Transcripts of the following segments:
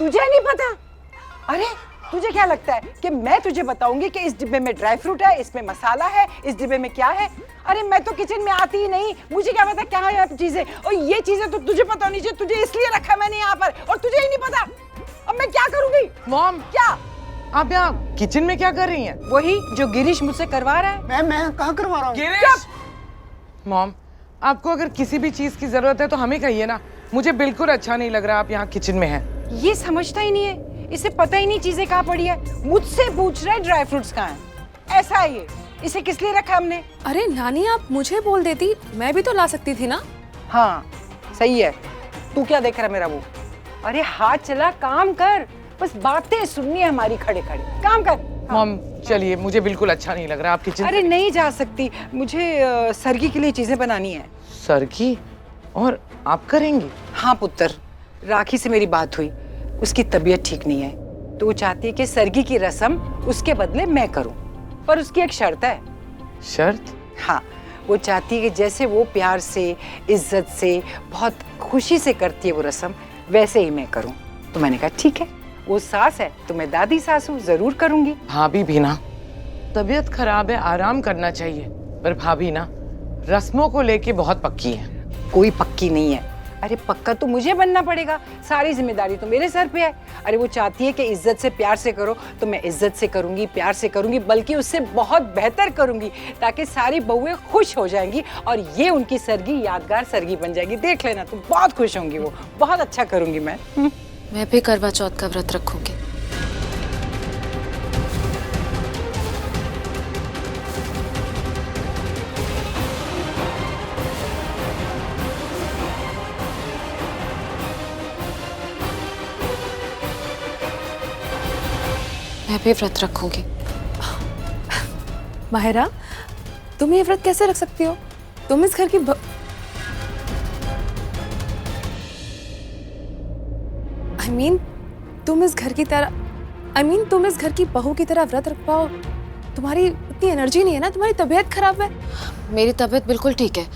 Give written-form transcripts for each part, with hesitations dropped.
तुझे नहीं पता? अरे तुझे क्या लगता है कि मैं तुझे बताऊंगी कि इस डिब्बे में ड्राई फ्रूट है, इसमें मसाला है, इस डिब्बे में क्या है? अरे मैं तो किचन में आती ही नहीं, मुझे क्या पता क्या है चीजें। और ये चीजें तो तुझे पता होनी चाहिए, तुझे इसलिए रखा मैंने यहाँ पर और तुझे ही नहीं पता। अब मैं क्या करूंगी? मॉम, क्या आप यहाँ किचन में क्या कर रही हैं? वही जो गिरीश मुझसे करवा रहा है। मैं कहाँ करवा रहा हूँ? गिरीश! मॉम, आपको अगर किसी भी चीज की जरूरत है तो हमें कहिए ना। मुझे बिल्कुल अच्छा नहीं लग रहा आप यहाँ किचन में हैं। ये समझता ही नहीं है, इसे पता ही नहीं चीजें कहाँ पड़ी है। मुझसे पूछ रहा है ड्राई फ्रूट्स कहाँ हैं। ऐसा है ये, इसे किस लिए रखा हमने? अरे नानी, आप मुझे बोल देती, मैं भी तो ला सकती थी ना। हाँ सही है। तू क्या देख रहा है मेरा वो? अरे हाथ चला, काम कर। बस बातें सुननी है हमारी खड़े खड़े, काम कर। मॉम चलिए, मुझे बिल्कुल अच्छा नहीं लग रहा आप किचन। अरे नहीं जा सकती, मुझे सरगी के लिए चीजें बनानी है। सर की? और आप करेंगी? हाँ पुत्र, राखी से मेरी बात हुई, उसकी तबीयत ठीक नहीं है तो वो चाहती है कि सरगी की रस्म उसके बदले मैं करूं, पर उसकी एक शर्त है। शर्त? हाँ, वो चाहती है कि जैसे वो प्यार से, इज्जत से, बहुत खुशी से करती है वो रस्म, वैसे ही मैं करूं। तो मैंने कहा ठीक है, वो सास है तो मैं दादी सास हूं, जरूर करूंगी। भाभी भी ना, तबीयत खराब है, आराम करना चाहिए। पर भाभी ना रस्मों को लेके बहुत पक्की है। कोई पक्की नहीं है। अरे पक्का तो मुझे बनना पड़ेगा, सारी जिम्मेदारी तो मेरे सर पे है। अरे वो चाहती है कि इज्जत से प्यार से करो, तो मैं इज्जत से करूंगी, प्यार से करूंगी, बल्कि उससे बहुत बेहतर करूंगी, ताकि सारी बहुएं खुश हो जाएंगी और ये उनकी सरगी यादगार सरगी बन जाएगी। देख लेना, तुम बहुत खुश होंगी, वो बहुत अच्छा करूंगी मैं। मैं भी करवा चौथ का व्रत रखूंगी। मैं भी व्रत रखूंगी। माहिरा, तुम ये व्रत कैसे रख सकती हो? तुम इस घर की तुम इस घर की तरह तुम इस घर की बहू की तरह व्रत रख पाओ? तुम्हारी इतनी एनर्जी नहीं है ना, तुम्हारी तबीयत खराब है। मेरी तबीयत बिल्कुल ठीक है,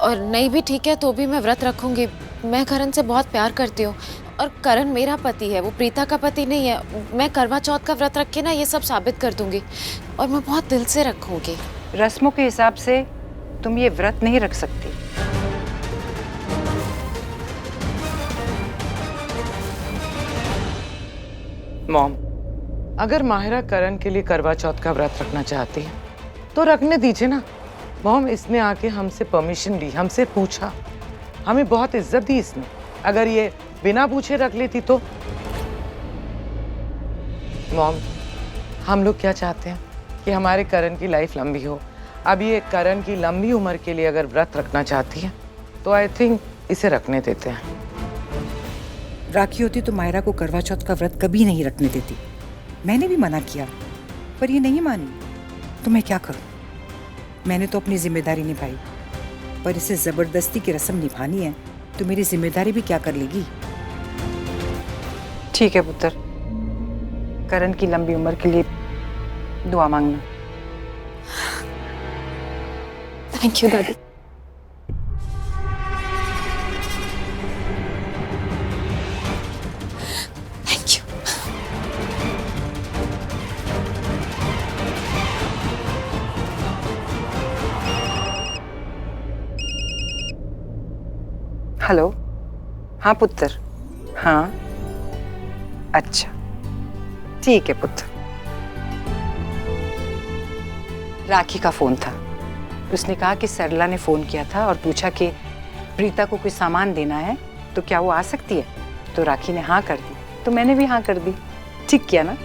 और नहीं भी ठीक है तो भी मैं व्रत रखूंगी। मैं करण से बहुत प्यार करती हूँ, और करण मेरा पति है, वो प्रीता का पति नहीं है। मैं करवा चौथ का व्रत रख के ना ये सब साबित कर दूंगी, और मैं बहुत दिल से रखूंगी। रस्मों के हिसाब से तुम ये व्रत नहीं रख सकती। मॉम, अगर माहिरा करण के लिए करवा चौथ का व्रत रखना चाहती है तो रखने दीजिए ना। मॉम, इसने आके हमसे परमिशन ली, हमसे पूछा, हमें बहुत इज्जत दी इसने। अगर ये बिना पूछे रख लेती तो? मॉम, हम लोग क्या चाहते हैं कि हमारे करण की लाइफ लंबी हो। अब ये करण की लंबी उम्र के लिए अगर व्रत रखना चाहती है तो आई थिंक इसे रखने देते हैं। राखी होती तो मायरा को करवा चौथ का व्रत कभी नहीं रखने देती। मैंने भी मना किया पर ये नहीं मानी, तो मैं क्या करूं? मैंने तो अपनी जिम्मेदारी निभाई, पर इसे जबरदस्ती की रस्म निभानी है तो मेरी जिम्मेदारी भी क्या कर लेगी? ठीक है पुत्र, करण की लंबी उम्र के लिए दुआ मांगना। थैंक यू दादी। Thank you. हेलो, हाँ पुत्र, हाँ अच्छा ठीक है पुत्र। राखी का फोन था, उसने कहा कि सरला ने फोन किया था और पूछा कि प्रीता को कोई सामान देना है तो क्या वो आ सकती है। तो राखी ने हाँ कर दी, तो मैंने भी हाँ कर दी। ठीक किया ना?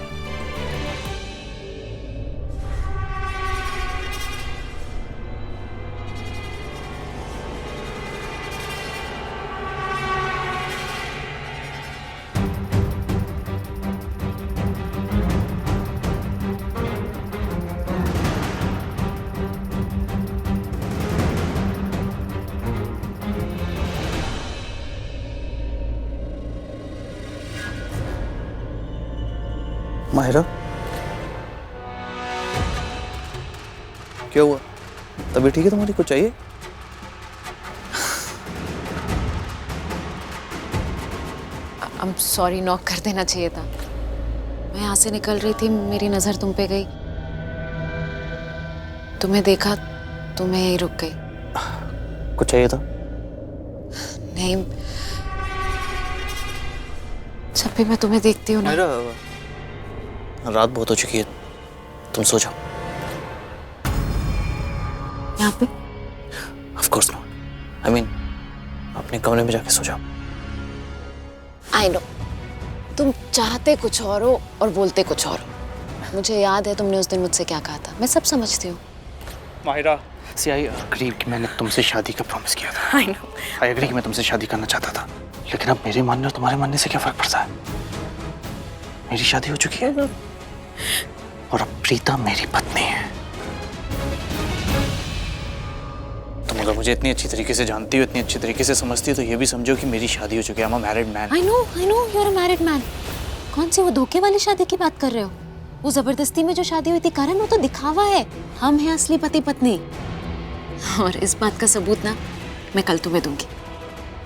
माहिरा, क्या हुआ? तबीयत ठीक है तुम्हारी? कुछ चाहिए? I'm sorry, नॉक कर देना चाहिए था। मैं यहाँ से निकल रही थी, मेरी नजर तुम पे गई, तुम्हें देखा तो मैं यहीं रुक गई। कुछ चाहिए था? नहीं, जब भी मैं तुम्हें देखती हूँ ना। मायरा, रात बहुत हो चुकी है, तुम सो जाओ। यहाँ पे? Of course not. I mean, अपने कमरे में जाके सो जाओ। I know, तुम चाहते कुछ और हो और बोलते कुछ और हो। मुझे याद है तुमने उस दिन मुझसे क्या कहा था, मैं सब समझती हूँ। मायरा, See, I agree कि मैंने तुमसे शादी का प्रॉमिस किया था। I know. I agree कि मैं तुमसे शादी करना चाहता था, लेकिन अब मेरे मानने और तुम्हारे मानने से क्या फर्क पड़ता है? मेरी शादी हो चुकी है और अब प्रीता मेरी पत्नी है। तुम अगर मुझे इतनी अच्छी तरीके से जानती हो, इतनी अच्छी तरीके से समझती हो, तो ये भी समझो कि मेरी शादी हो चुकी है। I'm a married man. I know, you're a married man. कौन सी वो धोखे वाली शादी की बात कर रहे हो? वो जबरदस्ती में जो शादी हुई थी कारण, वो तो दिखावा है। हम हैं असली पति पत्नी। और इस बात का सबूत ना मैं कल तुम्हें दूंगी।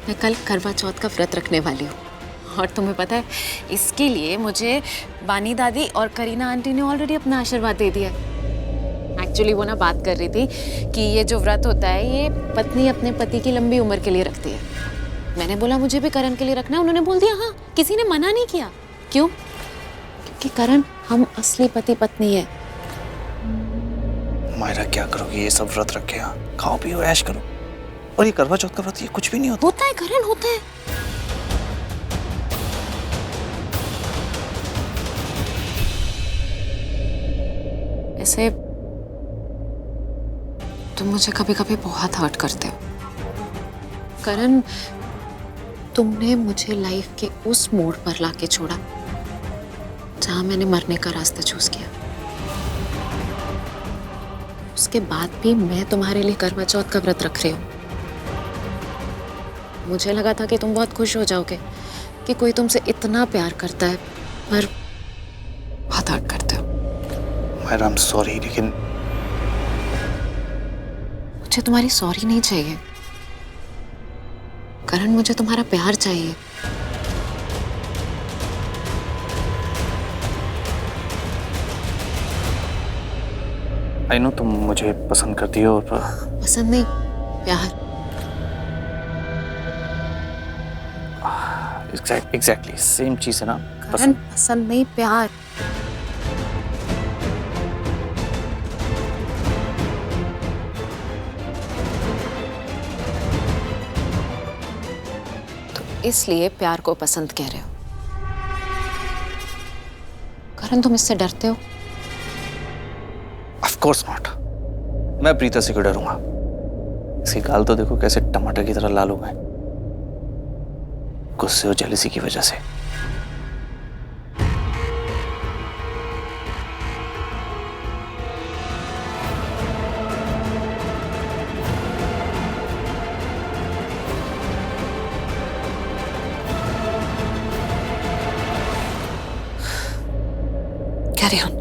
मैं कल करवा चौथ का व्रत रखने वाली हूँ, और तुम्हें पता है इसके लिए मुझे बानी दादी और करीना आंटी ने ऑलरेडी अपना आशीर्वाद दे दिया। एक्चुअली वो ना बात कर रही थी कि ये जो व्रत होता है ये पत्नी अपने पति की लंबी उम्र के लिए रखती है। मैंने बोला मुझे भी करण के लिए रखना है, उन्होंने बोल दिया हाँ, किसी ने मना नहीं किया। क्यों? क्योंकि करण हम असली पति पत्नी है। मायरा, क्या करोगी ये सब व्रत रखे? यहाँ खाओ पियो ऐश करो, और ये करवा चौथ का व्रत ये कुछ भी नहीं होता। होता है करण, होता है। ऐसे तुम मुझे कभी कभी बहुत हर्ट करते हो करण। तुमने मुझे लाइफ के उस मोड़ पर लाके छोड़ा जहां मैंने मरने का रास्ता चूज किया। उसके बाद भी मैं तुम्हारे लिए करवा चौथ का व्रत रख रही हूँ। मुझे लगा था कि तुम बहुत खुश हो जाओगे कि कोई तुमसे इतना प्यार करता है, पर बहुत हर्ट करते हो। मायरा, I'm sorry, लेकिन मुझे तुम्हारी सॉरी नहीं चाहिए करण, मुझे तुम्हारा प्यार चाहिए। I know तुम मुझे पसंद करती हो, और पसंद नहीं, प्यार। एग्जैक्टली सेम चीज है ना। करण, पसंद नहीं, प्यार। तो इसलिए प्यार को पसंद कह रहे हो करण? तुम इससे डरते हो? Of course not. मैं प्रीता से क्यों डरूंगा? इसके गाल तो देखो कैसे टमाटर की तरह लाल हो गए, गुस्से और जेलसी की वजह से। Carry on.